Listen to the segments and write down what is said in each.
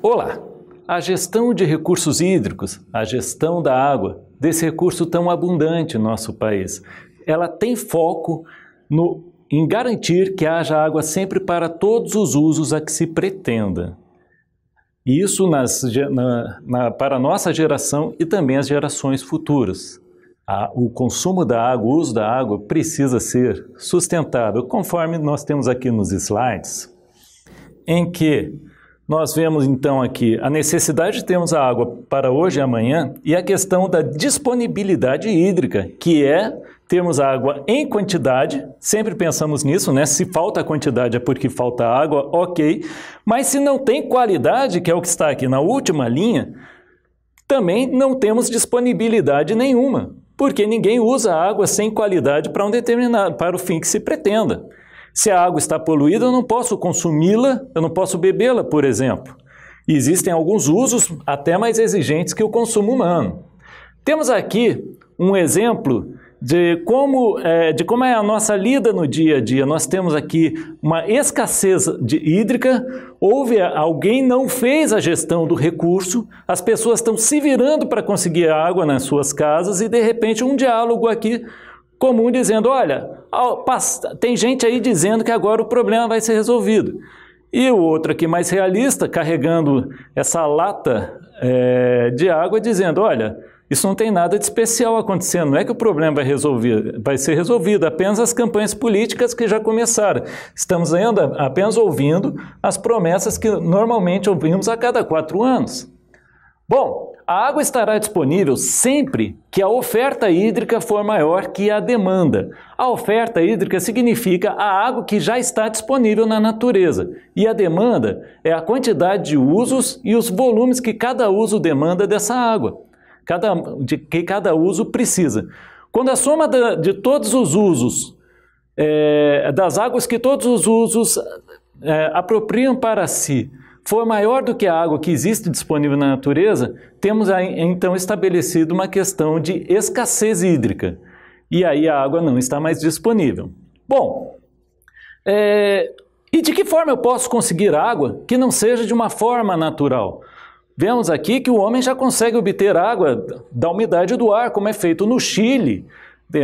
Olá! A gestão de recursos hídricos, a gestão da água, desse recurso tão abundante no nosso país, ela tem foco em garantir que haja água sempre para todos os usos a que se pretenda. Isso para a nossa geração e também as gerações futuras. O consumo da água, o uso da água precisa ser sustentável, conforme nós temos aqui nos slides, em que nós vemos então aqui a necessidade de termos a água para hoje e amanhã e a questão da disponibilidade hídrica, que é termos água em quantidade, sempre pensamos nisso, né? Se falta a quantidade é porque falta água, ok, mas se não tem qualidade, que é o que está aqui na última linha, também não temos disponibilidade nenhuma, porque ninguém usa água sem qualidade para o fim que se pretenda. Se a água está poluída, eu não posso consumi-la, eu não posso bebê-la, por exemplo. E existem alguns usos até mais exigentes que o consumo humano. Temos aqui um exemplo de como é a nossa lida no dia a dia. Nós temos aqui uma escassez hídrica, alguém não fez a gestão do recurso, as pessoas estão se virando para conseguir água nas suas casas e, de repente, um diálogo aqui comum dizendo, olha, tem gente aí dizendo que agora o problema vai ser resolvido. E o outro aqui mais realista, carregando essa lata de água, dizendo, olha, isso não tem nada de especial acontecendo, não é que o problema vai ser resolvido, apenas as campanhas políticas que já começaram. Estamos ainda apenas ouvindo as promessas que normalmente ouvimos a cada 4 anos. Bom, a água estará disponível sempre que a oferta hídrica for maior que a demanda. A oferta hídrica significa a água que já está disponível na natureza. E a demanda é a quantidade de usos e os volumes que cada uso demanda dessa água, que cada uso precisa. Quando a soma de todos os usos, das águas que todos os usos apropriam para si, for maior do que a água que existe disponível na natureza, temos então estabelecido uma questão de escassez hídrica. E aí a água não está mais disponível. Bom, e de que forma eu posso conseguir água que não seja de uma forma natural? Vemos aqui que o homem já consegue obter água da umidade do ar, como é feito no Chile,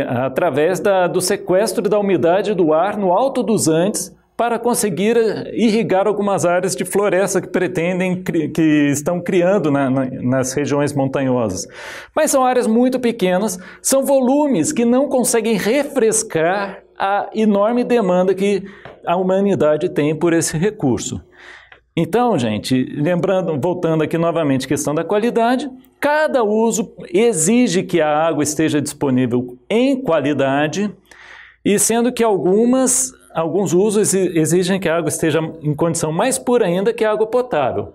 através do sequestro da umidade do ar no alto dos Andes, para conseguir irrigar algumas áreas de floresta que estão criando nas regiões montanhosas. Mas são áreas muito pequenas, são volumes que não conseguem refrescar a enorme demanda que a humanidade tem por esse recurso. Então, gente, voltando aqui novamente à questão da qualidade, cada uso exige que a água esteja disponível em qualidade, e sendo que alguns usos exigem que a água esteja em condição mais pura ainda que a água potável.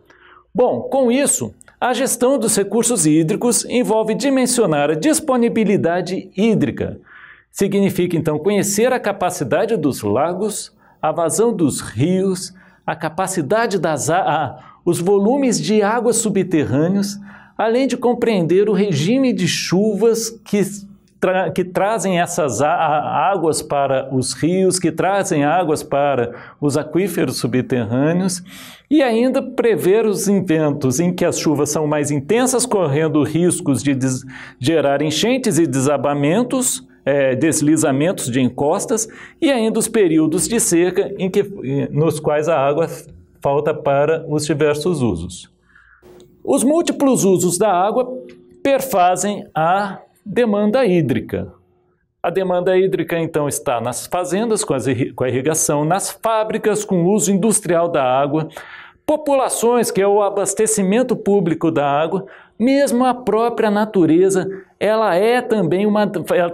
Bom, com isso, a gestão dos recursos hídricos envolve dimensionar a disponibilidade hídrica. Significa, então, conhecer a capacidade dos lagos, a vazão dos rios, a capacidade os volumes de águas subterrâneos, além de compreender o regime de chuvas que trazem essas águas para os rios, que trazem águas para os aquíferos subterrâneos, e ainda prever os eventos em que as chuvas são mais intensas, correndo riscos de gerar enchentes e desabamentos, deslizamentos de encostas, e ainda os períodos de seca nos quais a água falta para os diversos usos. Os múltiplos usos da água perfazem a demanda hídrica. A demanda hídrica, então, está nas fazendas com a irrigação, nas fábricas com o uso industrial da água, populações, que é o abastecimento público da água, mesmo a própria natureza, ela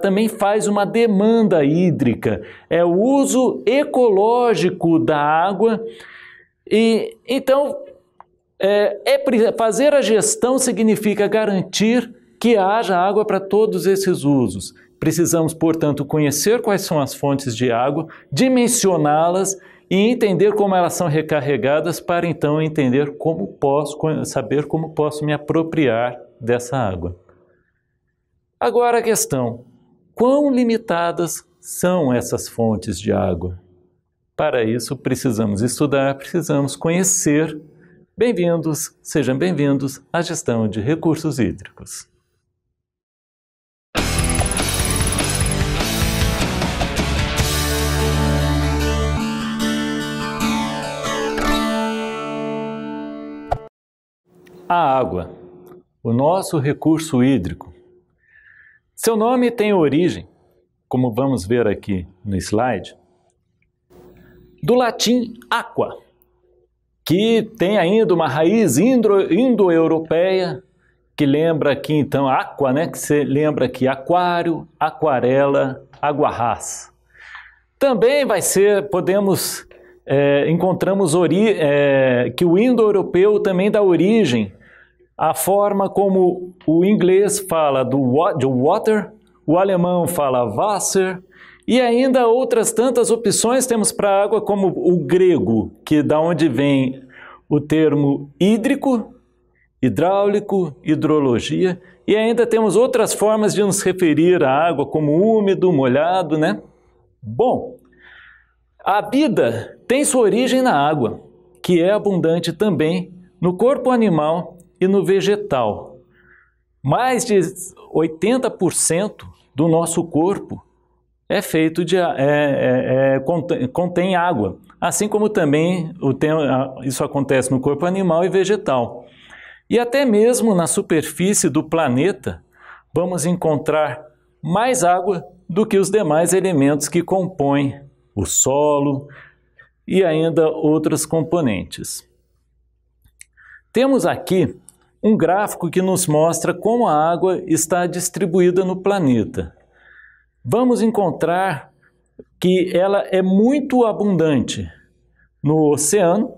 também faz uma demanda hídrica, é o uso ecológico da água, e então fazer a gestão significa garantir que haja água para todos esses usos. Precisamos, portanto, conhecer quais são as fontes de água, dimensioná-las e entender como elas são recarregadas para então saber como posso me apropriar dessa água. Agora a questão, quão limitadas são essas fontes de água? Para isso precisamos estudar, precisamos conhecer Bem-vindos, sejam bem-vindos à gestão de recursos hídricos. A água, o nosso recurso hídrico. Seu nome tem origem, como vamos ver aqui no slide, do latim aqua, que tem ainda uma raiz indo-europeia, que lembra aqui então aqua, né? Que você lembra aqui aquário, aquarela, aguarrás. Também vai ser, encontramos que o indo-europeu também dá origem à forma como o inglês fala de water, o alemão fala Wasser, e ainda outras tantas opções temos para água, como o grego, que da onde vem o termo hídrico, hidráulico, hidrologia, e ainda temos outras formas de nos referir à água, como úmido, molhado, né? Bom, a vida tem sua origem na água, que é abundante também no corpo animal e no vegetal. Mais de 80% do nosso corpo é feito contém água, assim como também isso acontece no corpo animal e vegetal. E até mesmo na superfície do planeta vamos encontrar mais água do que os demais elementos que compõem o solo e ainda outros componentes. Temos aqui um gráfico que nos mostra como a água está distribuída no planeta. Vamos encontrar que ela é muito abundante no oceano,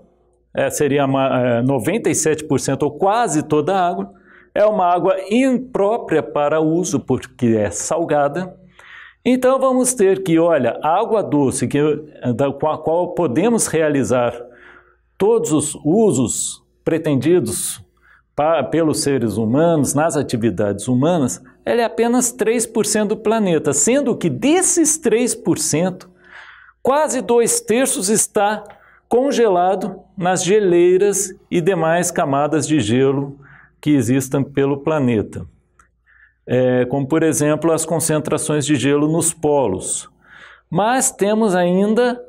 seria 97% ou quase toda a água. É uma água imprópria para uso porque é salgada. Então vamos ter que, olha, a água doce com a qual podemos realizar todos os usos pretendidos pelos seres humanos, nas atividades humanas, ela é apenas 3% do planeta, sendo que desses 3%, quase 2/3 está congelado nas geleiras e demais camadas de gelo que existem pelo planeta. Como, por exemplo, as concentrações de gelo nos polos. Mas temos ainda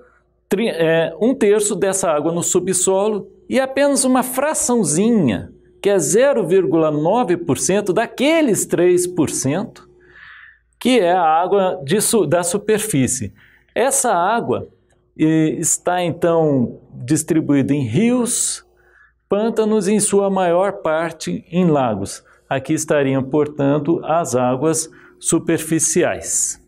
1/3 dessa água no subsolo e apenas uma fraçãozinha, que é 0,9% daqueles 3%, que é a água da superfície. Essa água está, então, distribuída em rios, pântanos e, em sua maior parte, em lagos. Aqui estariam, portanto, as águas superficiais.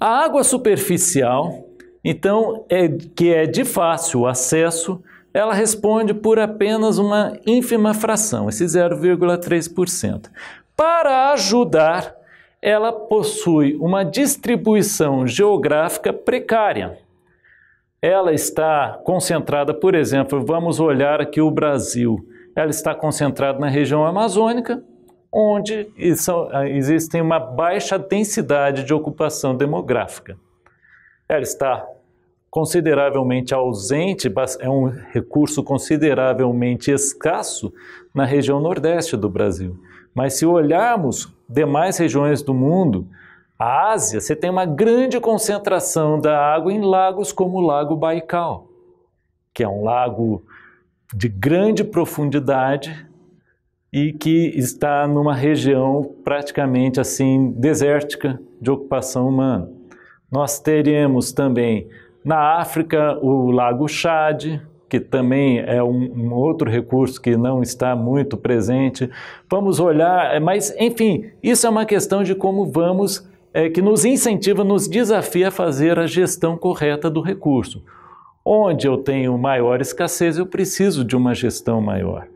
A água superficial, então, que é de fácil acesso, ela responde por apenas uma ínfima fração, esse 0,3%. Para ajudar, ela possui uma distribuição geográfica precária. Ela está concentrada, por exemplo, vamos olhar aqui o Brasil. Ela está concentrada na região amazônica, onde existe uma baixa densidade de ocupação demográfica. Ela está consideravelmente ausente, é um recurso consideravelmente escasso na região nordeste do Brasil. Mas se olharmos demais regiões do mundo, a Ásia, você tem uma grande concentração da água em lagos como o Lago Baikal, que é um lago de grande profundidade e que está numa região praticamente assim desértica de ocupação humana. Nós teremos também na África o Lago Chad, que também é um outro recurso que não está muito presente. Vamos olhar, mas enfim, isso é uma questão de como vamos, que nos incentiva, nos desafia a fazer a gestão correta do recurso. Onde eu tenho maior escassez, eu preciso de uma gestão maior.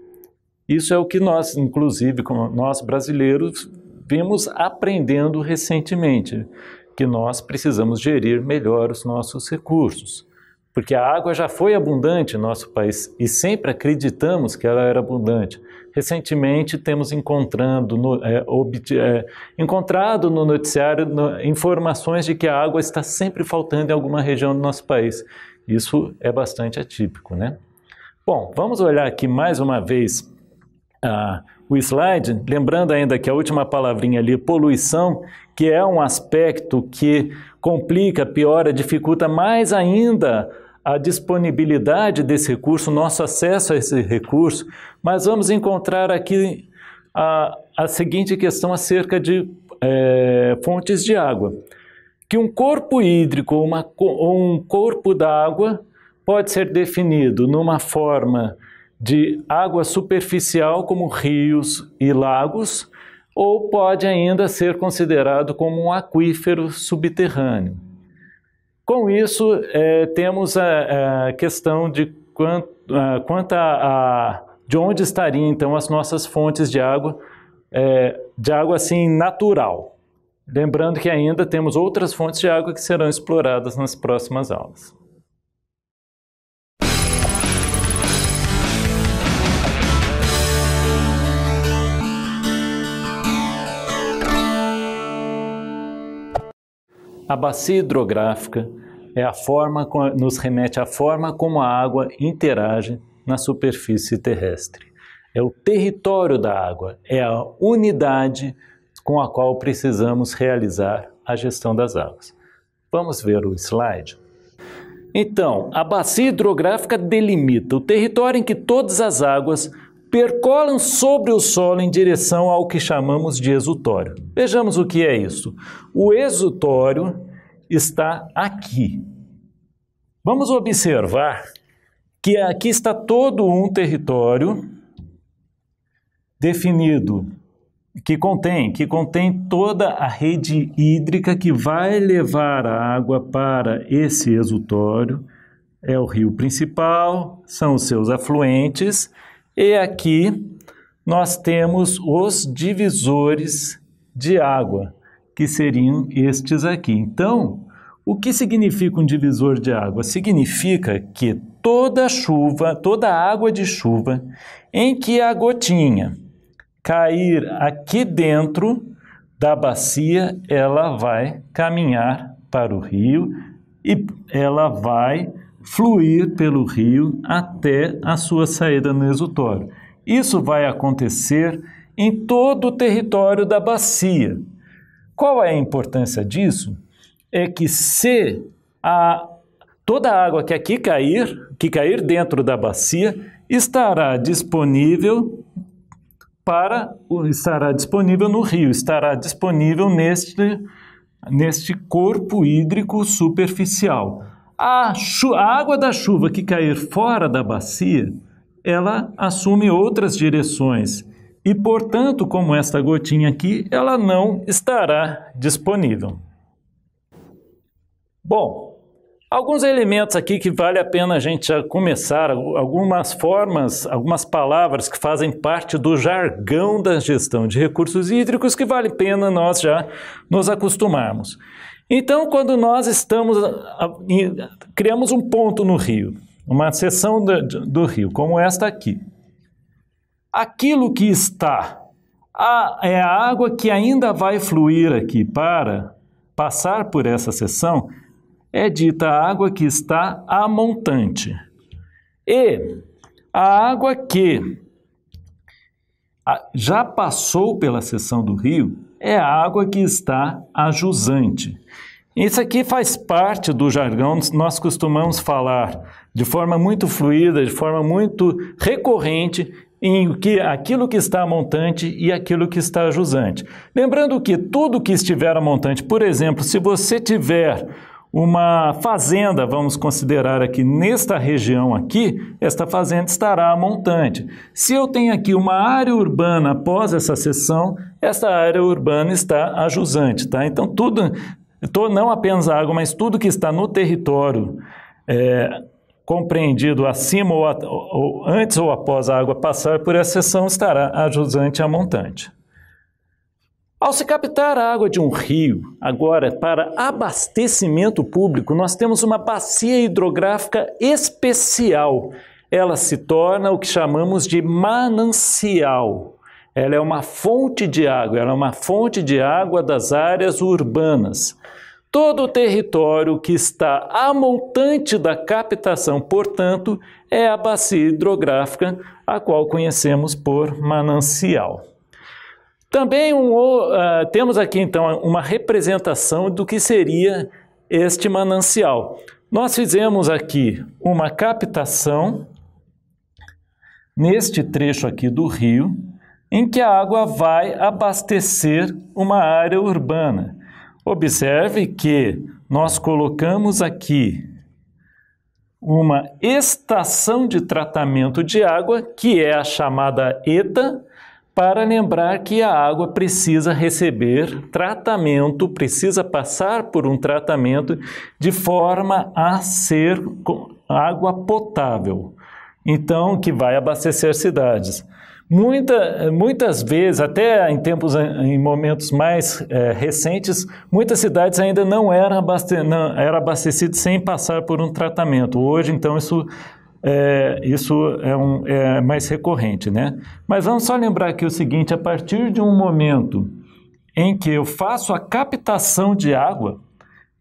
Isso é o que nós, inclusive, nós brasileiros, vimos aprendendo recentemente, que nós precisamos gerir melhor os nossos recursos. Porque a água já foi abundante em nosso país e sempre acreditamos que ela era abundante. Recentemente temos encontrado no noticiário informações de que a água está sempre faltando em alguma região do nosso país. Isso é bastante atípico, né? Bom, vamos olhar aqui mais uma vez o slide, lembrando ainda que a última palavrinha ali, poluição, que é um aspecto que complica, piora, dificulta mais ainda a disponibilidade desse recurso, nosso acesso a esse recurso, mas vamos encontrar aqui a seguinte questão acerca de fontes de água. Que um corpo hídrico ou um corpo d'água pode ser definido numa forma de água superficial, como rios e lagos, ou pode ainda ser considerado como um aquífero subterrâneo. Com isso, temos a questão de de onde estariam então as nossas fontes de água assim natural. Lembrando que ainda temos outras fontes de água que serão exploradas nas próximas aulas. A bacia hidrográfica nos remete à forma como a água interage na superfície terrestre. É o território da água, é a unidade com a qual precisamos realizar a gestão das águas. Vamos ver o slide? Então, a bacia hidrográfica delimita o território em que todas as águas percolam sobre o solo em direção ao que chamamos de exutório. Vejamos o que é isso. O exutório está aqui. Vamos observar que aqui está todo um território definido, que contém toda a rede hídrica que vai levar a água para esse exutório. É o rio principal, são os seus afluentes, e aqui nós temos os divisores de água, que seriam estes aqui. Então, o que significa um divisor de água? Significa que toda água de chuva em que a gotinha cair aqui dentro da bacia, ela vai caminhar para o rio e ela vai fluir pelo rio até a sua saída no exutório. Isso vai acontecer em todo o território da bacia. Qual é a importância disso? É que se toda a água que aqui cair dentro da bacia, estará disponível no rio, estará disponível neste corpo hídrico superficial. A água da chuva que cair fora da bacia, ela assume outras direções e, portanto, como esta gotinha aqui, ela não estará disponível. Bom, alguns elementos aqui que vale a pena a gente já começar, algumas palavras que fazem parte do jargão da gestão de recursos hídricos que vale a pena nós já nos acostumarmos. Então, quando nós criamos um ponto no rio, uma seção do rio, como esta aqui, aquilo que está, é a água que ainda vai fluir aqui para passar por essa seção, é dita a água que está a montante. E a água que já passou pela seção do rio é a água que está a jusante. Isso aqui faz parte do jargão, nós costumamos falar de forma muito fluida, de forma muito recorrente, em aquilo que está a montante e aquilo que está a jusante. Lembrando que tudo que estiver a montante, por exemplo, se você tiver uma fazenda, vamos considerar aqui nesta região aqui, esta fazenda estará a montante. Se eu tenho aqui uma área urbana após essa seção, essa área urbana está a jusante, tá? Então não apenas a água, mas tudo que está no território compreendido acima ou antes ou após a água passar por essa seção estará a jusante e a montante. Ao se captar a água de um rio, agora para abastecimento público, nós temos uma bacia hidrográfica especial. Ela se torna o que chamamos de manancial. Ela é uma fonte de água, ela é uma fonte de água das áreas urbanas. Todo o território que está a montante da captação, portanto, é a bacia hidrográfica, a qual conhecemos por manancial. Também temos aqui, então, uma representação do que seria este manancial. Nós fizemos aqui uma captação neste trecho aqui do rio, em que a água vai abastecer uma área urbana. Observe que nós colocamos aqui uma estação de tratamento de água, que é a chamada ETA, para lembrar que a água precisa receber tratamento, precisa passar por um tratamento de forma a ser água potável. Então, que vai abastecer cidades. Muitas vezes, até em momentos mais recentes, muitas cidades ainda não eram abastecidas sem passar por um tratamento. Hoje, então, isso é mais recorrente, né? Mas vamos só lembrar aqui o seguinte: a partir de um momento em que eu faço a captação de água,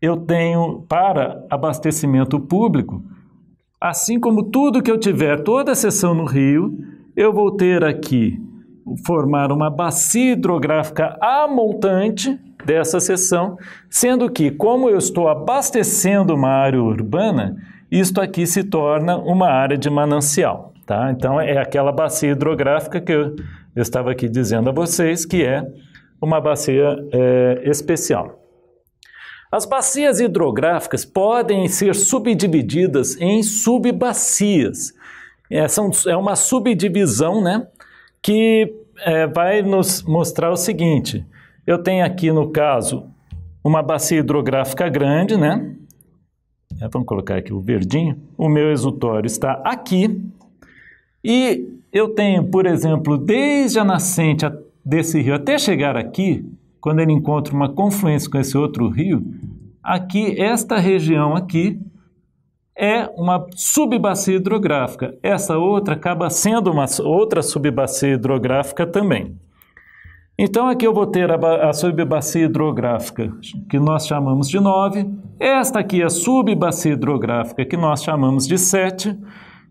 eu tenho para abastecimento público, assim como tudo que eu tiver, toda a seção no rio, eu vou ter aqui, formar uma bacia hidrográfica a montante dessa seção, sendo que, como eu estou abastecendo uma área urbana, isto aqui se torna uma área de manancial, tá? Então, é aquela bacia hidrográfica que eu estava aqui dizendo a vocês, que é uma bacia especial. As bacias hidrográficas podem ser subdivididas em subbacias. É uma subdivisão, né, que vai nos mostrar o seguinte: eu tenho aqui, no caso, uma bacia hidrográfica grande, né? Vamos colocar aqui o verdinho. O meu exutório está aqui. E eu tenho, por exemplo, desde a nascente desse rio até chegar aqui, quando ele encontra uma confluência com esse outro rio, aqui, esta região aqui, é uma subbacia hidrográfica. Essa outra acaba sendo uma outra subbacia hidrográfica também. Então, aqui eu vou ter a subbacia hidrográfica, que nós chamamos de 9. Esta aqui é a subbacia hidrográfica, que nós chamamos de 7.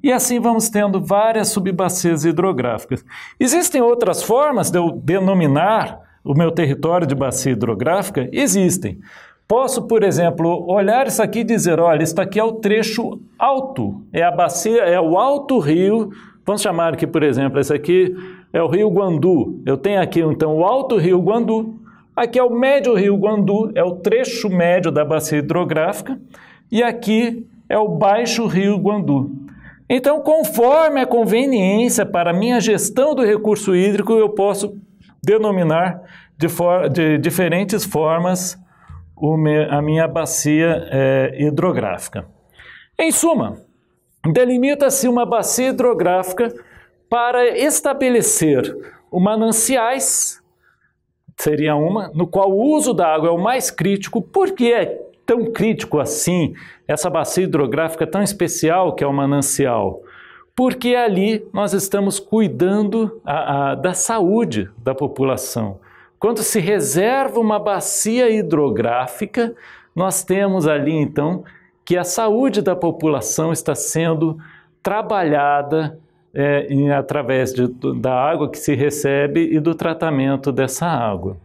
E assim vamos tendo várias subbacias hidrográficas. Existem outras formas de eu denominar o meu território de bacia hidrográfica? Existem. Posso, por exemplo, olhar isso aqui e dizer: olha, isso aqui é o trecho alto, é a bacia, é o alto rio. Vamos chamar aqui, por exemplo, esse aqui é o rio Guandu. Eu tenho aqui, então, o alto rio Guandu. Aqui é o médio rio Guandu, é o trecho médio da bacia hidrográfica. E aqui é o baixo rio Guandu. Então, conforme a conveniência para a minha gestão do recurso hídrico, eu posso denominar de diferentes formas a minha bacia hidrográfica. Em suma, delimita-se uma bacia hidrográfica para estabelecer mananciais, seria uma, no qual o uso da água é o mais crítico. Por que é tão crítico assim, essa bacia hidrográfica tão especial que é o manancial? Porque ali nós estamos cuidando da saúde da população. Quando se reserva uma bacia hidrográfica, nós temos ali, então, que a saúde da população está sendo trabalhada através da água que se recebe e do tratamento dessa água.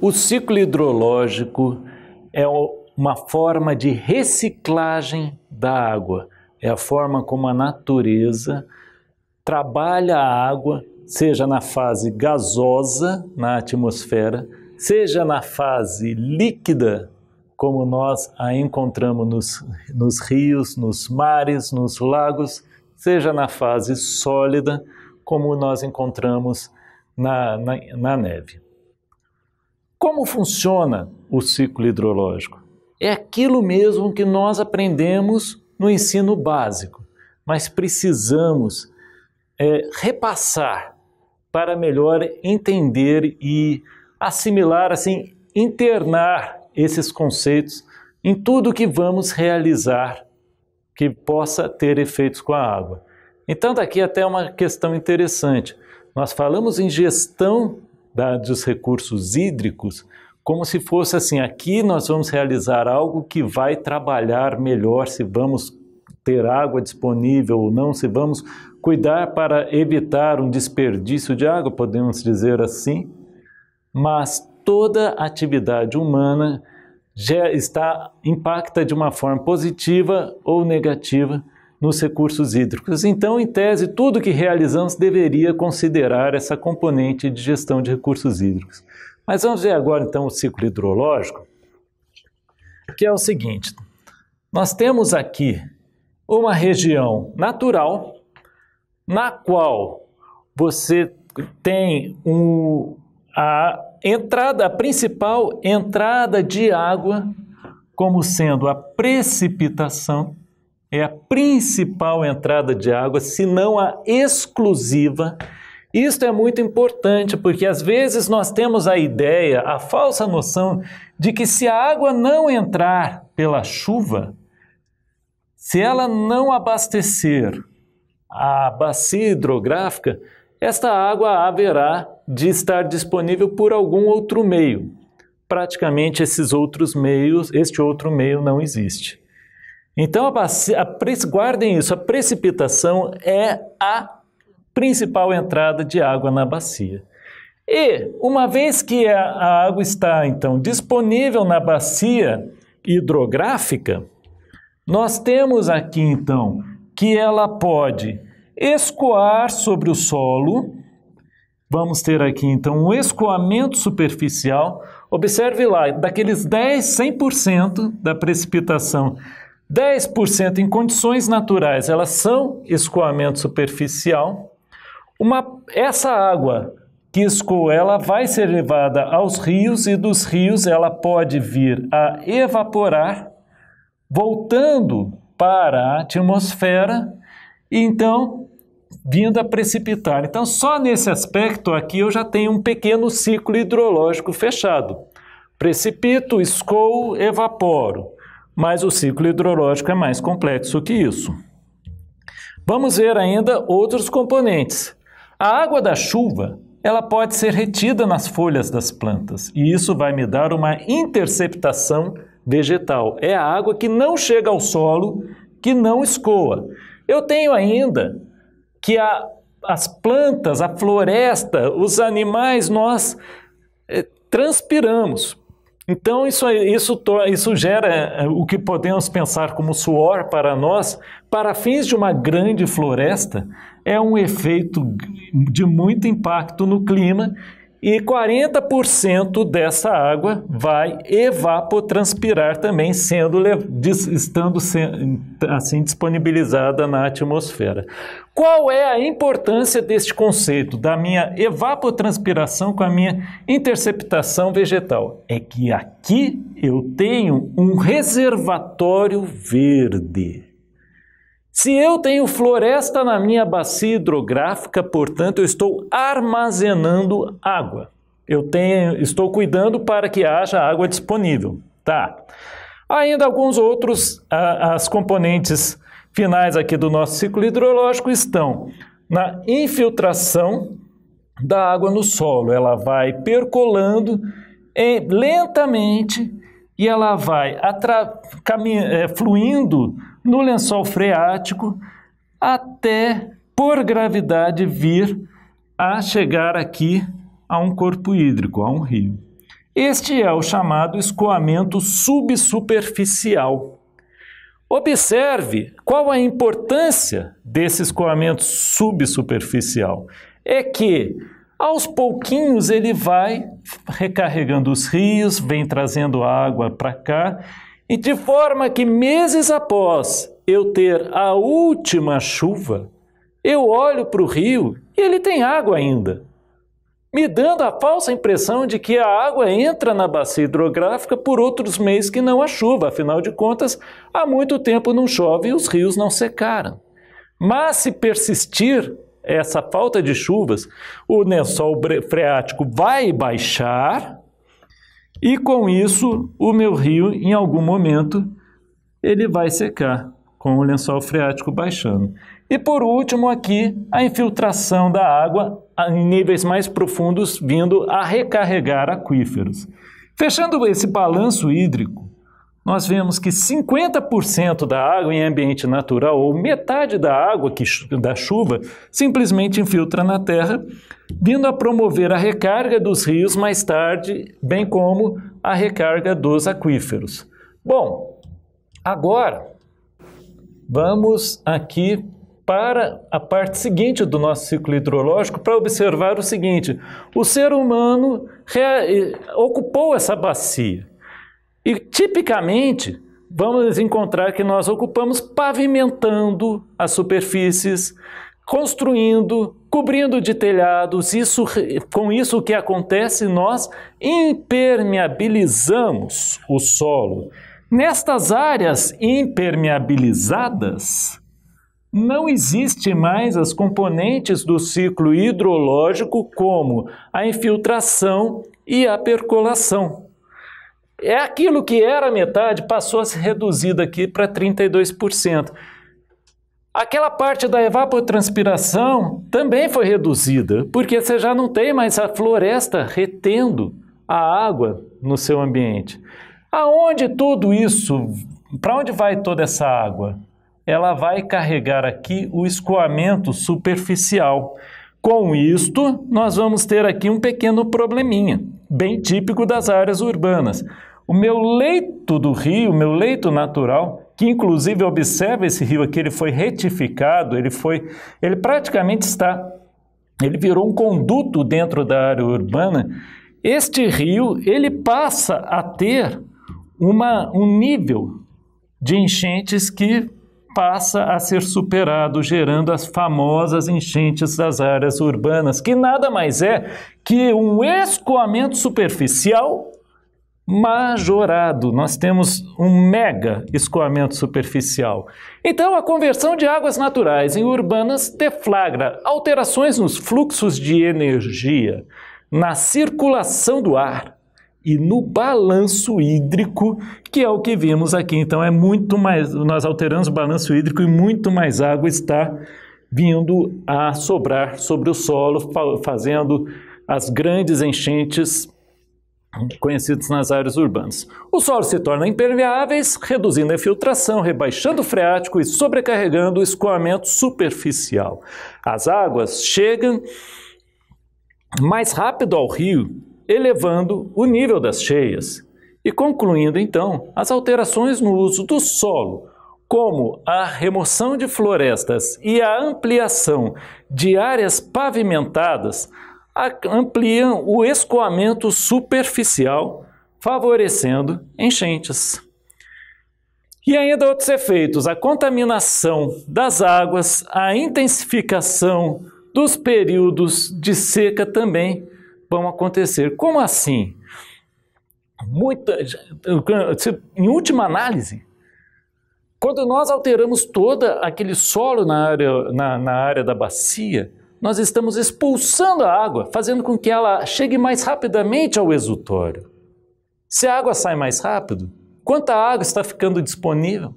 O ciclo hidrológico é uma forma de reciclagem da água. É a forma como a natureza trabalha a água, seja na fase gasosa, na atmosfera, seja na fase líquida, como nós a encontramos nos rios, nos mares, nos lagos, seja na fase sólida, como nós encontramos na neve. Como funciona o ciclo hidrológico? É aquilo mesmo que nós aprendemos no ensino básico, mas precisamos repassar para melhor entender e assimilar, assim, internar esses conceitos em tudo que vamos realizar que possa ter efeitos com a água. Então daqui até uma questão interessante. Nós falamos em gestão dos recursos hídricos como se fosse assim, aqui nós vamos realizar algo que vai trabalhar melhor se vamos ter água disponível ou não, se vamos cuidar para evitar um desperdício de água, podemos dizer assim, mas toda atividade humana já impacta de uma forma positiva ou negativa nos recursos hídricos. Então, em tese, tudo que realizamos deveria considerar essa componente de gestão de recursos hídricos. Mas vamos ver agora, então, o ciclo hidrológico, que é o seguinte. Nós temos aqui uma região natural, na qual você tem a principal entrada de água como sendo a precipitação, é a principal entrada de água, se não a exclusiva. Isto é muito importante, porque às vezes nós temos a ideia, a falsa noção, de que se a água não entrar pela chuva, se ela não abastecer a bacia hidrográfica, esta água haverá de estar disponível por algum outro meio. Praticamente este outro meio não existe. Então, guardem isso, a precipitação é a principal entrada de água na bacia. E, uma vez que a água está, então, disponível na bacia hidrográfica, nós temos aqui, então, que ela pode escoar sobre o solo. Vamos ter aqui, então, um escoamento superficial. Observe lá, daqueles 100% da precipitação, 10% em condições naturais, elas são escoamento superficial. Essa água que escoa, ela vai ser levada aos rios e dos rios ela pode vir a evaporar, voltando para a atmosfera e então vindo a precipitar. Então só nesse aspecto aqui eu já tenho um pequeno ciclo hidrológico fechado. Precipito, escoo, evaporo. Mas o ciclo hidrológico é mais complexo que isso. Vamos ver ainda outros componentes. A água da chuva, ela pode ser retida nas folhas das plantas, e isso vai me dar uma interceptação vegetal. É a água que não chega ao solo, que não escoa. Eu tenho ainda que as plantas, a floresta, os animais, nós transpiramos. Então, isso gera o que podemos pensar como suor para nós, para fins de uma grande floresta, é um efeito de muito impacto no clima e 40% dessa água vai evapotranspirar também, estando assim disponibilizada na atmosfera. Qual é a importância deste conceito da minha evapotranspiração com a minha interceptação vegetal? É que aqui eu tenho um reservatório verde. Se eu tenho floresta na minha bacia hidrográfica, portanto, eu estou armazenando água. Estou cuidando para que haja água disponível. Tá. Ainda alguns outros, as componentes finais aqui do nosso ciclo hidrológico estão na infiltração da água no solo. Ela vai percolando lentamente e ela vai fluindo no lençol freático até, por gravidade, vir a chegar aqui a um corpo hídrico, a um rio. Este é o chamado escoamento subsuperficial. Observe qual a importância desse escoamento subsuperficial. É que, aos pouquinhos, ele vai recarregando os rios, vem trazendo água para cá, e de forma que meses após eu ter a última chuva, eu olho para o rio e ele tem água ainda, me dando a falsa impressão de que a água entra na bacia hidrográfica por outros meios que não a chuva. Afinal de contas, há muito tempo não chove e os rios não secaram. Mas se persistir essa falta de chuvas, o lençol freático vai baixar e com isso o meu rio, em algum momento, ele vai secar, com o lençol freático baixando. E por último aqui, a infiltração da água em níveis mais profundos vindo a recarregar aquíferos. Fechando esse balanço hídrico, nós vemos que 50% da água em ambiente natural, ou metade da água da chuva, simplesmente infiltra na terra, vindo a promover a recarga dos rios mais tarde, bem como a recarga dos aquíferos. Bom, agora vamos aqui para a parte seguinte do nosso ciclo hidrológico para observar o seguinte: o ser humano ocupou essa bacia. E, tipicamente, vamos encontrar que nós ocupamos pavimentando as superfícies, construindo, cobrindo de telhados. Com isso, o que acontece? Nós impermeabilizamos o solo. Nestas áreas impermeabilizadas, não existe mais as componentes do ciclo hidrológico como a infiltração e a percolação. É aquilo que era metade, passou a ser reduzido aqui para 32%. Aquela parte da evapotranspiração também foi reduzida, porque você já não tem mais a floresta retendo a água no seu ambiente. Aonde tudo isso, para onde vai toda essa água? Ela vai carregar aqui o escoamento superficial. Com isto, nós vamos ter aqui um pequeno probleminha, bem típico das áreas urbanas. O meu leito do rio, o meu leito natural, que inclusive observa esse rio aqui, ele foi retificado, ele praticamente ele virou um conduto dentro da área urbana. Este rio, ele passa a ter um nível de enchentes que passa a ser superado, gerando as famosas enchentes das áreas urbanas, que nada mais é que um escoamento superficial majorado. Nós temos um mega escoamento superficial. Então, a conversão de águas naturais em urbanas deflagra alterações nos fluxos de energia, na circulação do ar e no balanço hídrico, que é o que vimos aqui. Então, é muito mais, nós alteramos o balanço hídrico e muito mais água está vindo a sobrar sobre o solo, fazendo as grandes enchentes conhecidos nas áreas urbanas. Os solos se tornam impermeáveis, reduzindo a infiltração, rebaixando o freático e sobrecarregando o escoamento superficial. As águas chegam mais rápido ao rio, elevando o nível das cheias. E concluindo, então, as alterações no uso do solo, como a remoção de florestas e a ampliação de áreas pavimentadas, ampliam o escoamento superficial, favorecendo enchentes. E ainda outros efeitos: a contaminação das águas, a intensificação dos períodos de seca também vão acontecer. Como assim? Em última análise, quando nós alteramos todo aquele solo na área da bacia, nós estamos expulsando a água, fazendo com que ela chegue mais rapidamente ao exutório. Se a água sai mais rápido, quanta água está ficando disponível?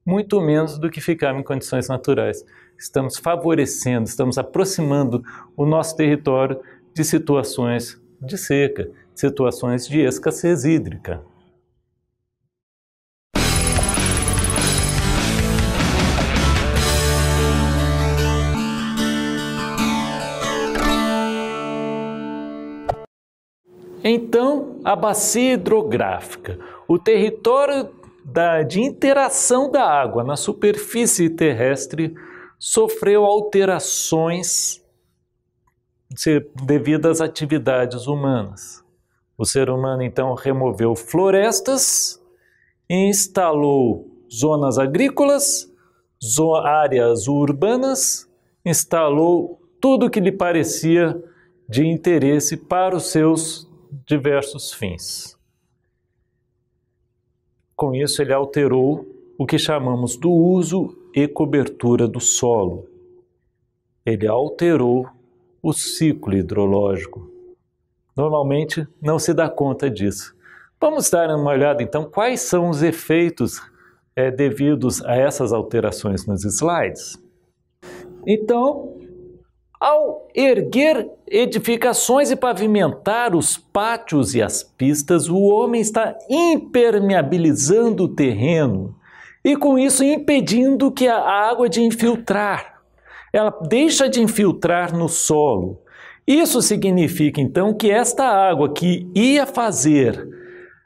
Muito menos do que ficava em condições naturais. Estamos favorecendo, estamos aproximando o nosso território de situações de seca, situações de escassez hídrica. Então, a bacia hidrográfica, o território de interação da água na superfície terrestre, sofreu alterações devido às atividades humanas. O ser humano, então, removeu florestas, instalou zonas agrícolas, áreas urbanas, instalou tudo que lhe parecia de interesse para os seus diversos fins. Com isso, ele alterou o que chamamos do uso e cobertura do solo. Ele alterou o ciclo hidrológico. Normalmente, não se dá conta disso. Vamos dar uma olhada, então, quais são os efeitos devidos a essas alterações nos slides. Então, ao erguer edificações e pavimentar os pátios e as pistas, o homem está impermeabilizando o terreno e com isso impedindo que a água de infiltrar. Ela deixa de infiltrar no solo. Isso significa então que esta água que ia fazer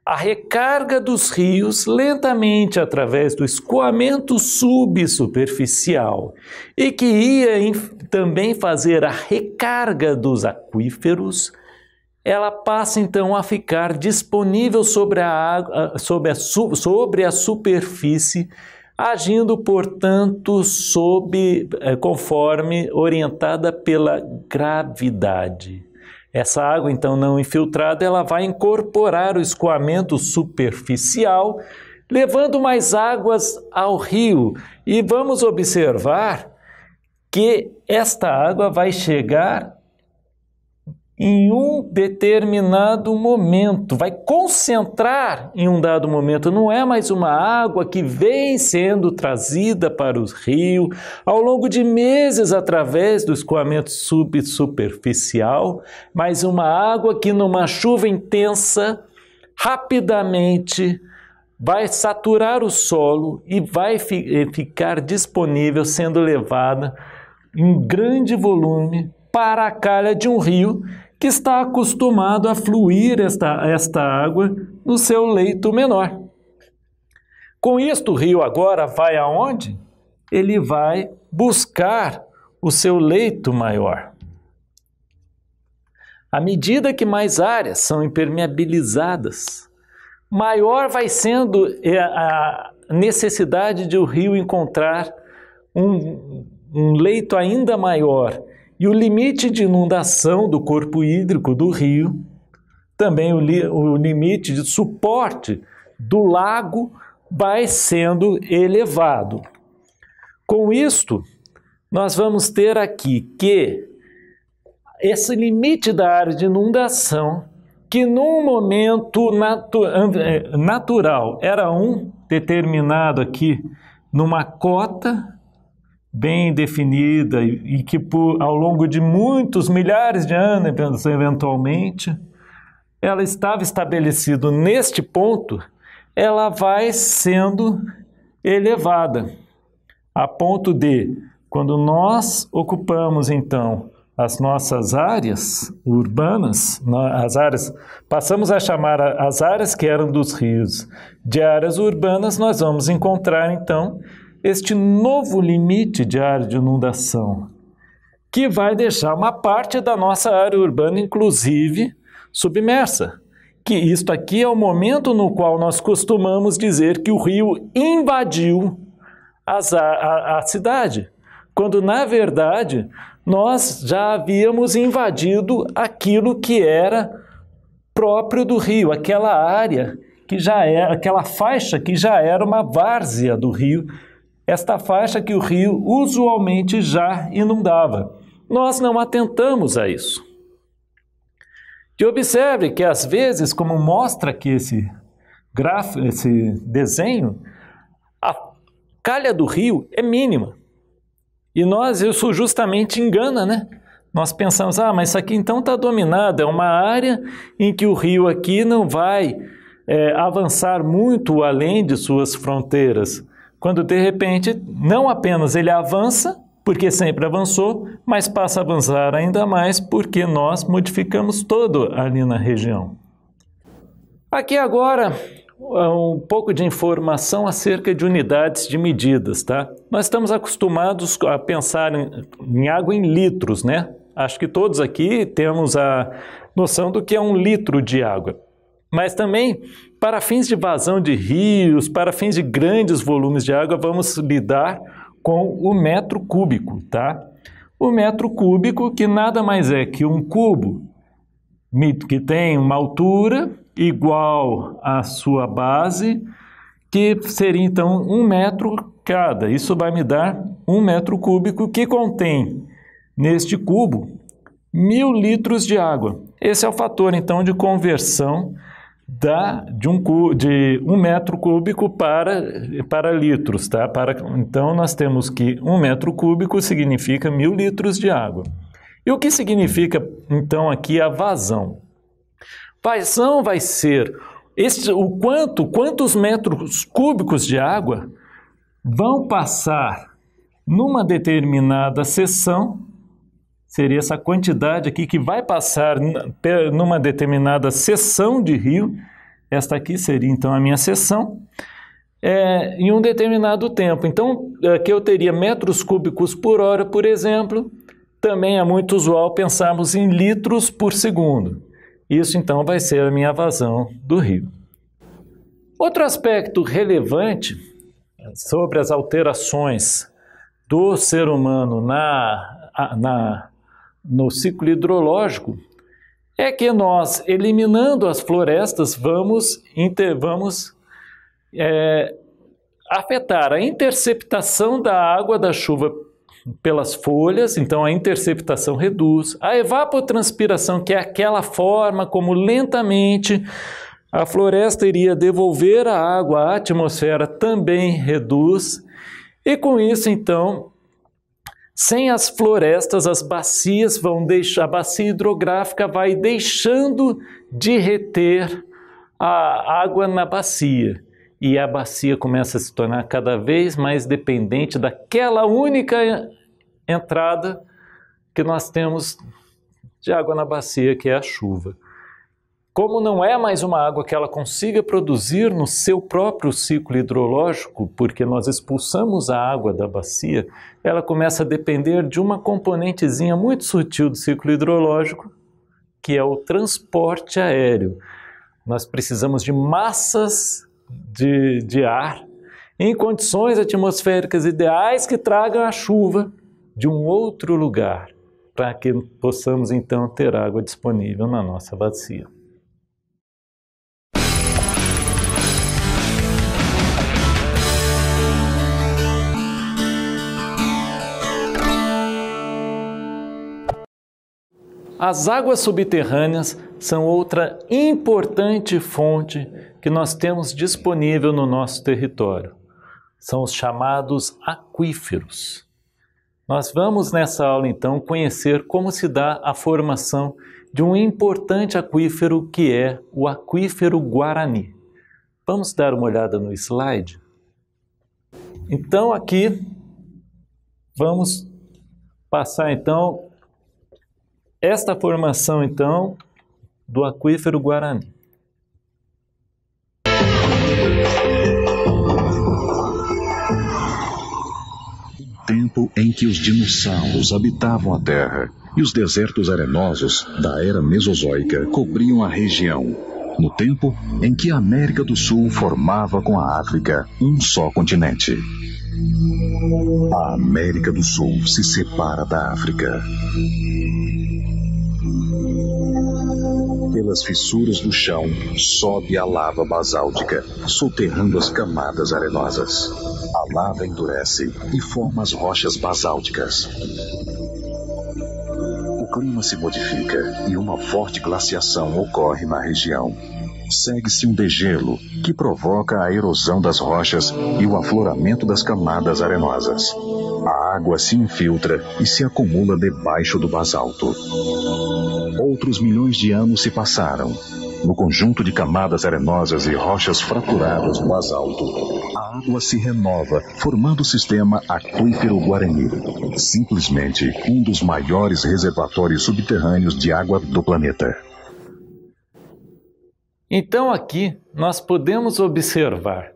a recarga dos rios lentamente através do escoamento subsuperficial e que ia também fazer a recarga dos aquíferos, ela passa então a ficar disponível sobre a água, sobre a superfície, agindo, portanto, conforme orientada pela gravidade. Essa água, então, não infiltrada, ela vai incorporar o escoamento superficial, levando mais águas ao rio. E vamos observar que esta água vai chegar em um determinado momento, vai concentrar em um dado momento. Não é mais uma água que vem sendo trazida para os rios ao longo de meses através do escoamento subsuperficial, mas uma água que numa chuva intensa, rapidamente, vai saturar o solo e vai ficar disponível, sendo levada em grande volume para a calha de um rio que está acostumado a fluir esta água no seu leito menor. Com isto, o rio agora vai aonde? Ele vai buscar o seu leito maior. À medida que mais áreas são impermeabilizadas, maior vai sendo a necessidade de o rio encontrar um leito ainda maior. E o limite de inundação do corpo hídrico do rio, também o limite de suporte do lago vai sendo elevado. Com isto, nós vamos ter aqui que esse limite da área de inundação, que num momento natural era determinado aqui numa cota bem definida e que ao longo de muitos milhares de anos, eventualmente, ela estava estabelecida neste ponto, ela vai sendo elevada, a ponto de, quando nós ocupamos, então, as nossas áreas urbanas, passamos a chamar as áreas que eram dos rios de áreas urbanas, nós vamos encontrar, então, este novo limite de área de inundação, que vai deixar uma parte da nossa área urbana, inclusive, submersa. Que isto aqui é o momento no qual nós costumamos dizer que o rio invadiu a cidade, quando, na verdade, nós já havíamos invadido aquilo que era próprio do rio, aquela área que já era, aquela faixa que já era uma várzea do rio, esta faixa que o rio usualmente já inundava. Nós não atentamos a isso. E observe que, às vezes, como mostra aqui esse desenho, a calha do rio é mínima. E isso justamente engana, né? Nós pensamos, mas isso aqui então está dominado, é uma área em que o rio aqui não vai avançar muito além de suas fronteiras. Quando, de repente, não apenas ele avança, porque sempre avançou, mas passa a avançar ainda mais porque nós modificamos todo ali na região. Aqui agora, um pouco de informação acerca de unidades de medidas, tá? Nós estamos acostumados a pensar em água em litros, né? Acho que todos aqui temos a noção do que é 1 litro de água. Mas também, para fins de vazão de rios, para fins de grandes volumes de água, vamos lidar com o metro cúbico, tá? O metro cúbico, que nada mais é que um cubo que tem uma altura igual à sua base, que seria então 1 metro cada. Isso vai me dar 1 metro cúbico, que contém neste cubo 1000 litros de água. Esse é o fator então de conversão de 1 metro cúbico para litros, tá? Então nós temos que 1 metro cúbico significa 1000 litros de água. E o que significa então aqui a vazão? Vazão vai ser quantos metros cúbicos de água vão passar numa determinada seção, seria essa quantidade aqui que vai passar numa determinada seção de rio, esta aqui seria então a minha seção, em um determinado tempo. Então, aqui eu teria metros cúbicos por hora, por exemplo. Também é muito usual pensarmos em litros por segundo. Isso então vai ser a minha vazão do rio. Outro aspecto relevante sobre as alterações do ser humano no ciclo hidrológico é que nós, eliminando as florestas, vamos afetar a interceptação da água da chuva pelas folhas, então a interceptação reduz. A evapotranspiração, que é aquela forma como lentamente a floresta iria devolver a água à atmosfera, também reduz. E com isso, então, sem as florestas, as bacias a bacia hidrográfica vai deixando de reter a água na bacia. E a bacia começa a se tornar cada vez mais dependente daquela única entrada que nós temos de água na bacia, que é a chuva. Como não é mais uma água que ela consiga produzir no seu próprio ciclo hidrológico, porque nós expulsamos a água da bacia, ela começa a depender de uma componentezinha muito sutil do ciclo hidrológico, que é o transporte aéreo. Nós precisamos de massas de ar em condições atmosféricas ideais que tragam a chuva de um outro lugar, para que possamos então ter água disponível na nossa bacia. As águas subterrâneas são outra importante fonte que nós temos disponível no nosso território. São os chamados aquíferos. Nós vamos nessa aula então conhecer como se dá a formação de um importante aquífero que é o aquífero Guarani. Vamos dar uma olhada no slide? Então aqui vamos passar então esta formação então do aquífero Guarani. Tempo em que os dinossauros habitavam a Terra e os desertos arenosos da era Mesozoica cobriam a região. No tempo em que a América do Sul formava com a África um só continente. A América do Sul se separa da África. Pelas fissuras do chão sobe a lava basáltica, soterrando as camadas arenosas. A lava endurece e forma as rochas basálticas. O clima se modifica e uma forte glaciação ocorre na região. Segue-se um degelo que provoca a erosão das rochas e o afloramento das camadas arenosas. A água se infiltra e se acumula debaixo do basalto. Outros milhões de anos se passaram. No conjunto de camadas arenosas e rochas fraturadas do basalto, a água se renova, formando o sistema aquífero Guarani. Simplesmente um dos maiores reservatórios subterrâneos de água do planeta. Então aqui nós podemos observar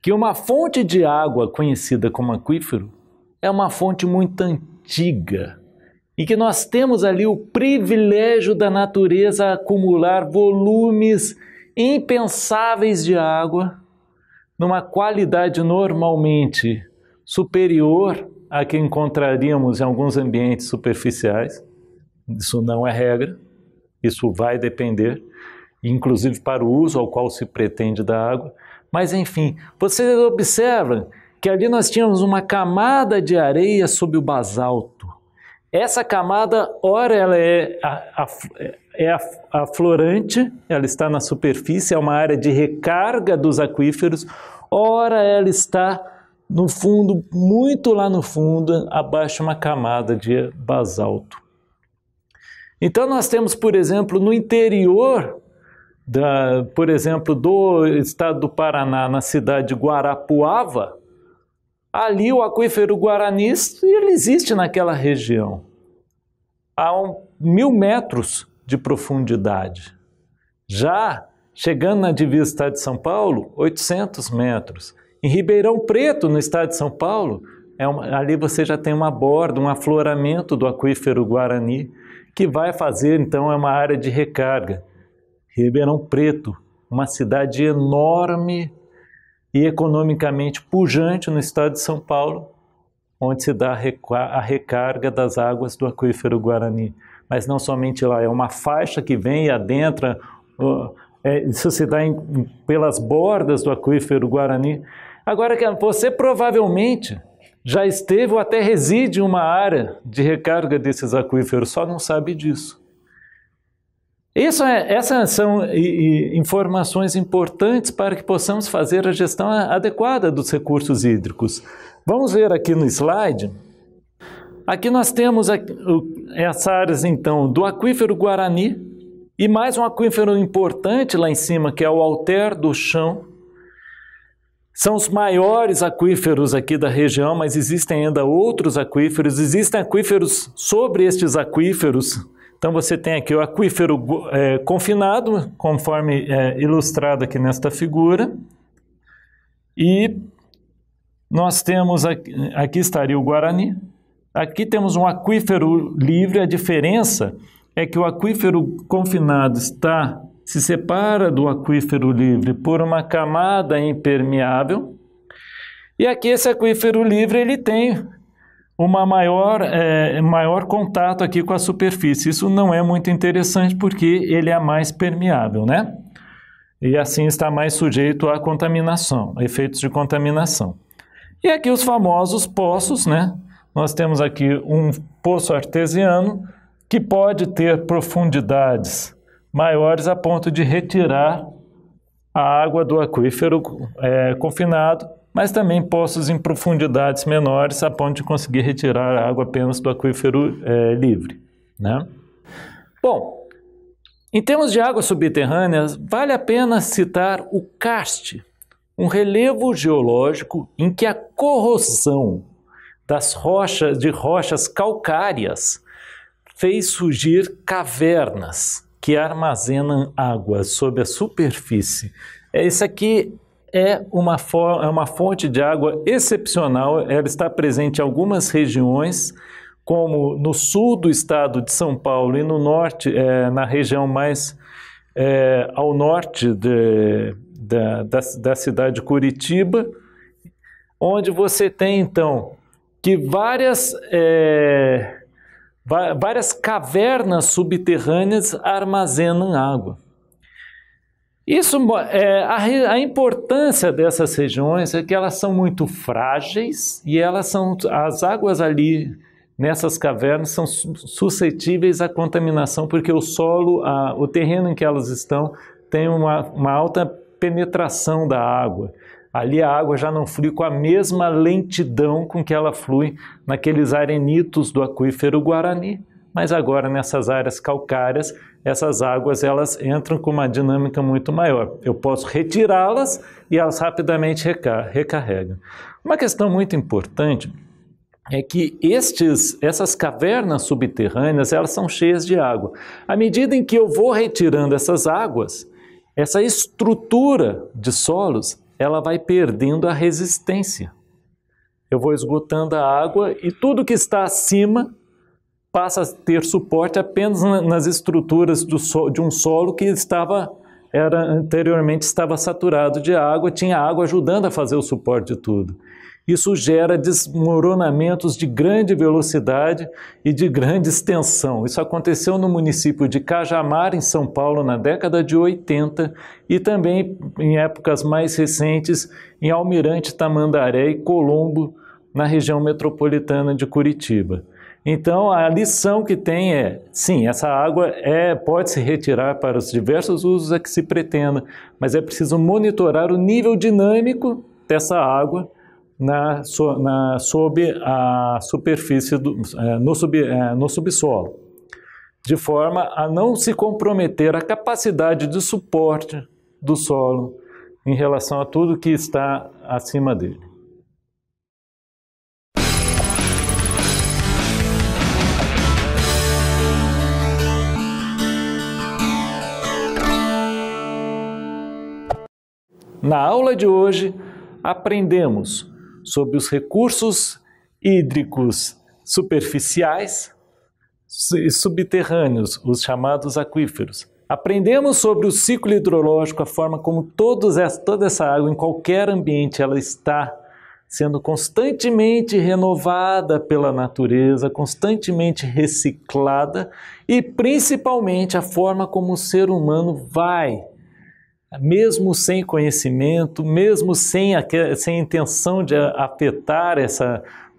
que uma fonte de água conhecida como aquífero é uma fonte muito antiga e que nós temos ali o privilégio da natureza acumular volumes impensáveis de água numa qualidade normalmente superior à que encontraríamos em alguns ambientes superficiais. Isso não é regra, isso vai depender, inclusive para o uso ao qual se pretende da água. Mas enfim, vocês observam que ali nós tínhamos uma camada de areia sob o basalto. Essa camada, ora ela é é aflorante, ela está na superfície, é uma área de recarga dos aquíferos, ora ela está no fundo, muito lá no fundo, abaixo de uma camada de basalto. Então nós temos, por exemplo, no interior, por exemplo, do estado do Paraná, na cidade de Guarapuava, ali o aquífero Guarani, ele existe naquela região, a 1.000 metros de profundidade. Já chegando na divisa do estado de São Paulo, 800 metros. Em Ribeirão Preto, no estado de São Paulo, ali você já tem uma borda, um afloramento do aquífero Guarani, que vai fazer, então, é uma área de recarga. Ribeirão Preto, uma cidade enorme e economicamente pujante no estado de São Paulo, onde se dá a recarga das águas do aquífero Guarani. Mas não somente lá, é uma faixa que vem e adentra, isso se dá pelas bordas do aquífero Guarani. Agora, você provavelmente já esteve ou até reside em uma área de recarga desses aquíferos, só não sabe disso. Essas são informações importantes para que possamos fazer a gestão adequada dos recursos hídricos. Vamos ver aqui no slide. Aqui nós temos essas áreas, então, do aquífero Guarani e mais um aquífero importante lá em cima, que é o Alter do Chão. São os maiores aquíferos aqui da região, mas existem ainda outros aquíferos. Existem aquíferos sobre estes aquíferos. Então você tem aqui o aquífero confinado, conforme ilustrado aqui nesta figura. E nós temos, aqui estaria o Guarani. Aqui temos um aquífero livre. A diferença é que o aquífero confinado se separa do aquífero livre por uma camada impermeável, e aqui esse aquífero livre ele tem uma maior contato aqui com a superfície. Isso não é muito interessante porque ele é mais permeável, né? E assim está mais sujeito à contaminação, a efeitos de contaminação. E aqui os famosos poços, né? Nós temos aqui um poço artesiano que pode ter profundidades maiores a ponto de retirar a água do aquífero confinado, mas também poços em profundidades menores a ponto de conseguir retirar a água apenas do aquífero livre, né? Bom, em termos de águas subterrâneas, vale a pena citar o karst, um relevo geológico em que a corrosão das rochas calcárias fez surgir cavernas que armazenam água sob a superfície. Isso aqui é uma fonte de água excepcional. Ela está presente em algumas regiões, como no sul do estado de São Paulo e no norte, na região mais ao norte da cidade de Curitiba, onde você tem, então, que várias cavernas subterrâneas armazenam água. Isso, a importância dessas regiões é que elas são muito frágeis e as águas ali nessas cavernas são suscetíveis à contaminação, porque o solo, o terreno em que elas estão tem uma alta penetração da água. Ali a água já não flui com a mesma lentidão com que ela flui naqueles arenitos do aquífero Guarani, mas agora nessas áreas calcárias, essas águas elas entram com uma dinâmica muito maior. Eu posso retirá-las e elas rapidamente recarregam. Uma questão muito importante é que essas cavernas subterrâneas, elas são cheias de água. À medida em que eu vou retirando essas águas, essa estrutura de solos ela vai perdendo a resistência. Eu vou esgotando a água e tudo que está acima passa a ter suporte apenas nas estruturas de um solo que anteriormente estava saturado de água, tinha água ajudando a fazer o suporte de tudo. Isso gera desmoronamentos de grande velocidade e de grande extensão. Isso aconteceu no município de Cajamar, em São Paulo, na década de 80, e também em épocas mais recentes em Almirante Tamandaré e Colombo, na região metropolitana de Curitiba. Então, a lição que tem é, sim, essa água pode se retirar para os diversos usos a que se pretenda, mas é preciso monitorar o nível dinâmico dessa água sob a superfície, no subsolo, de forma a não se comprometer a capacidade de suporte do solo em relação a tudo que está acima dele. Na aula de hoje, aprendemos sobre os recursos hídricos superficiais e subterrâneos, os chamados aquíferos. Aprendemos sobre o ciclo hidrológico, a forma como toda essa água, em qualquer ambiente, ela está sendo constantemente renovada pela natureza, constantemente reciclada, e principalmente a forma como o ser humano vai, mesmo sem conhecimento, mesmo sem intenção de afetar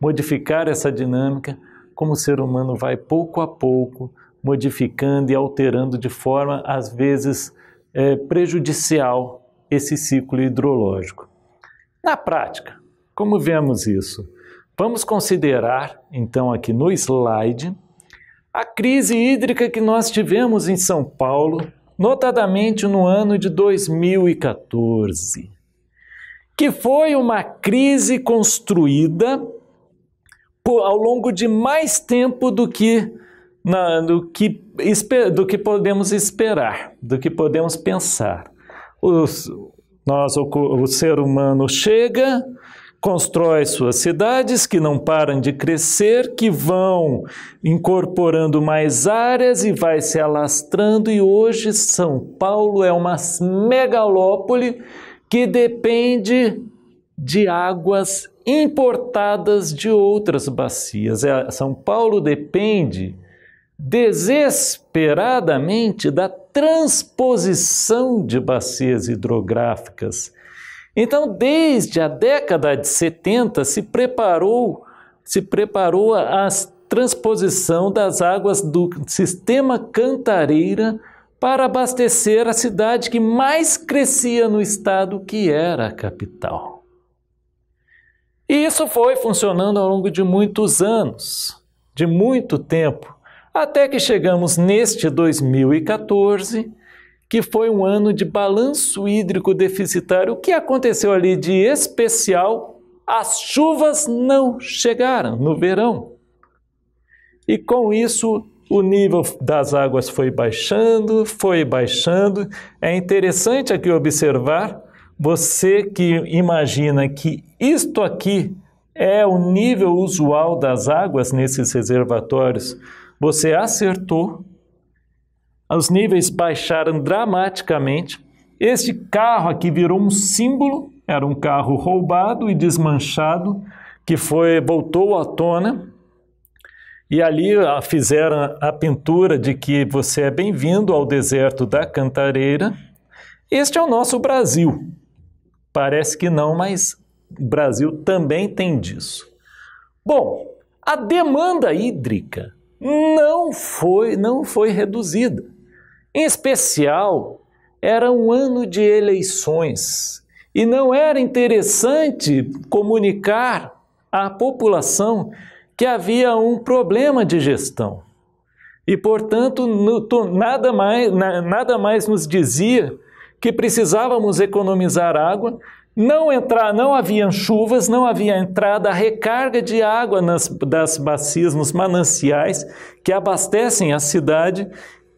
modificar essa dinâmica, como o ser humano vai pouco a pouco modificando e alterando de forma, às vezes, prejudicial esse ciclo hidrológico. Na prática, como vemos isso? Vamos considerar, então, aqui no slide, a crise hídrica que nós tivemos em São Paulo, notadamente no ano de 2014, que foi uma crise construída ao longo de mais tempo do que podemos esperar, do que podemos pensar. O ser humano chega, constrói suas cidades que não param de crescer, que vão incorporando mais áreas e vai se alastrando, e hoje São Paulo é uma megalópole que depende de águas importadas de outras bacias. São Paulo depende desesperadamente da transposição de bacias hidrográficas. Então, desde a década de 70, se preparou a transposição das águas do sistema Cantareira para abastecer a cidade que mais crescia no estado, que era a capital. E isso foi funcionando ao longo de muitos anos, de muito tempo, até que chegamos neste 2014, que foi um ano de balanço hídrico deficitário. O que aconteceu ali de especial? As chuvas não chegaram no verão. E com isso, o nível das águas foi baixando. É interessante aqui observar, você que imagina que isto aqui é o nível usual das águas nesses reservatórios, você acertou. Os níveis baixaram dramaticamente. Este carro aqui virou um símbolo, era um carro roubado e desmanchado, que voltou à tona, e ali fizeram a pintura de que você é bem-vindo ao deserto da Cantareira. Este é o nosso Brasil. Parece que não, mas o Brasil também tem disso. Bom, a demanda hídrica não foi reduzida. Em especial, era um ano de eleições e não era interessante comunicar à população que havia um problema de gestão. E, portanto, nada mais nos dizia que precisávamos economizar água, não haviam chuvas, não havia entrada, a recarga de água das bacias, nos mananciais que abastecem a cidade.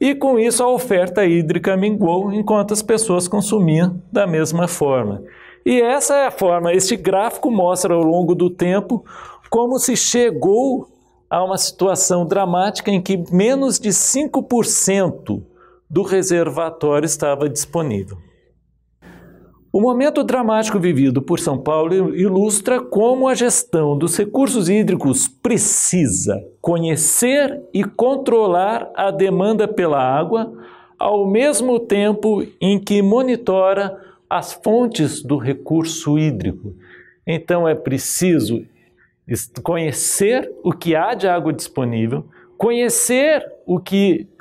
E com isso a oferta hídrica minguou, enquanto as pessoas consumiam da mesma forma. E essa é a forma, este gráfico mostra ao longo do tempo como se chegou a uma situação dramática em que menos de 5% do reservatório estava disponível. O momento dramático vivido por São Paulo ilustra como a gestão dos recursos hídricos precisa conhecer e controlar a demanda pela água, ao mesmo tempo em que monitora as fontes do recurso hídrico. Então é preciso Conhecer o que há de água disponível, conhecer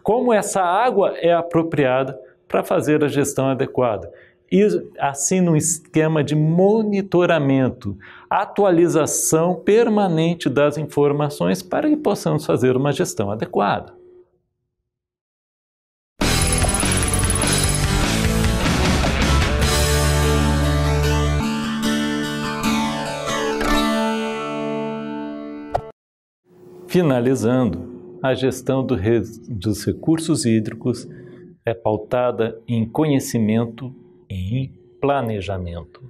como essa água é apropriada para fazer a gestão adequada. E assim num esquema de monitoramento, atualização permanente das informações para que possamos fazer uma gestão adequada. Finalizando, a gestão dos recursos hídricos é pautada em conhecimento e em planejamento,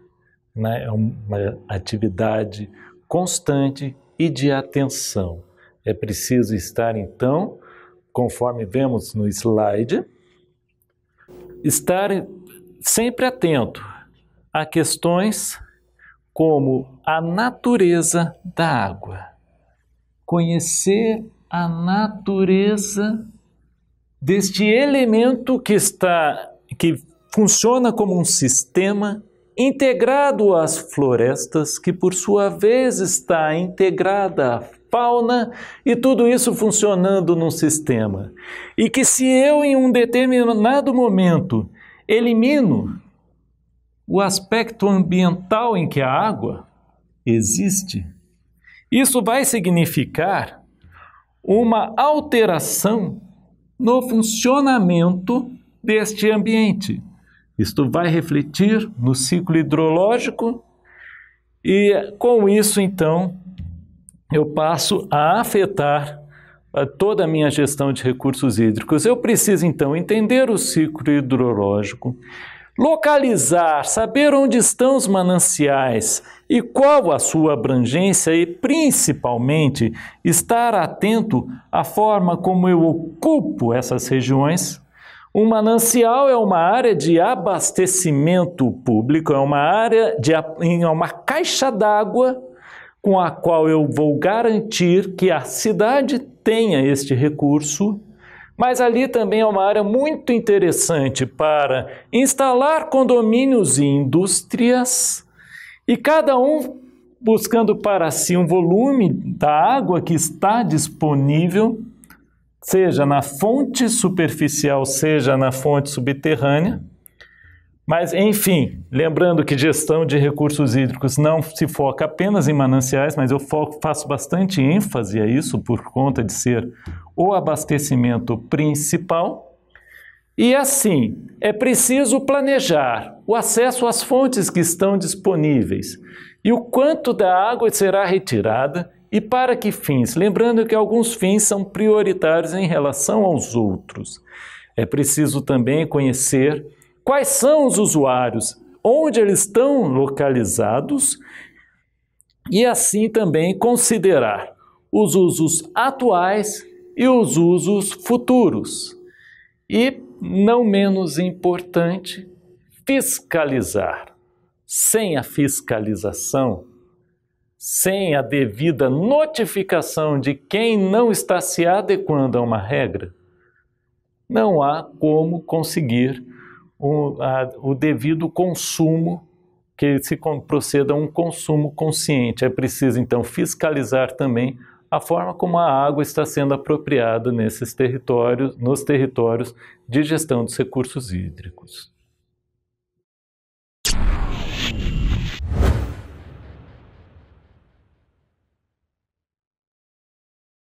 né? É uma atividade constante e de atenção. É preciso estar, então, conforme vemos no slide, estar sempre atento a questões como a natureza da água. Conhecer a natureza deste elemento que funciona como um sistema integrado às florestas, que por sua vez está integrada à fauna, e tudo isso funcionando num sistema. E que se eu em um determinado momento elimino o aspecto ambiental em que a água existe, isso vai significar uma alteração no funcionamento deste ambiente. Isto vai refletir no ciclo hidrológico e, com isso, então, eu passo a afetar toda a minha gestão de recursos hídricos. Eu preciso, então, entender o ciclo hidrológico, localizar, saber onde estão os mananciais e qual a sua abrangência e, principalmente, estar atento à forma como eu ocupo essas regiões. Um manancial é uma área de abastecimento público, é uma caixa d'água com a qual eu vou garantir que a cidade tenha este recurso. Mas ali também é uma área muito interessante para instalar condomínios e indústrias, e cada um buscando para si um volume da água que está disponível, seja na fonte superficial, seja na fonte subterrânea. Mas, enfim, lembrando que gestão de recursos hídricos não se foca apenas em mananciais, mas eu faço bastante ênfase a isso por conta de ser o abastecimento principal. E assim, é preciso planejar o acesso às fontes que estão disponíveis e o quanto da água será retirada e para que fins. Lembrando que alguns fins são prioritários em relação aos outros. É preciso também conhecer quais são os usuários, onde eles estão localizados e assim também considerar os usos atuais e os usos futuros. E, não menos importante, fiscalizar. Sem a fiscalização, sem a devida notificação de quem não está se adequando a uma regra, não há como conseguir o devido consumo, que se proceda a um consumo consciente. É preciso, então, fiscalizar também a forma como a água está sendo apropriada nos territórios de gestão dos recursos hídricos.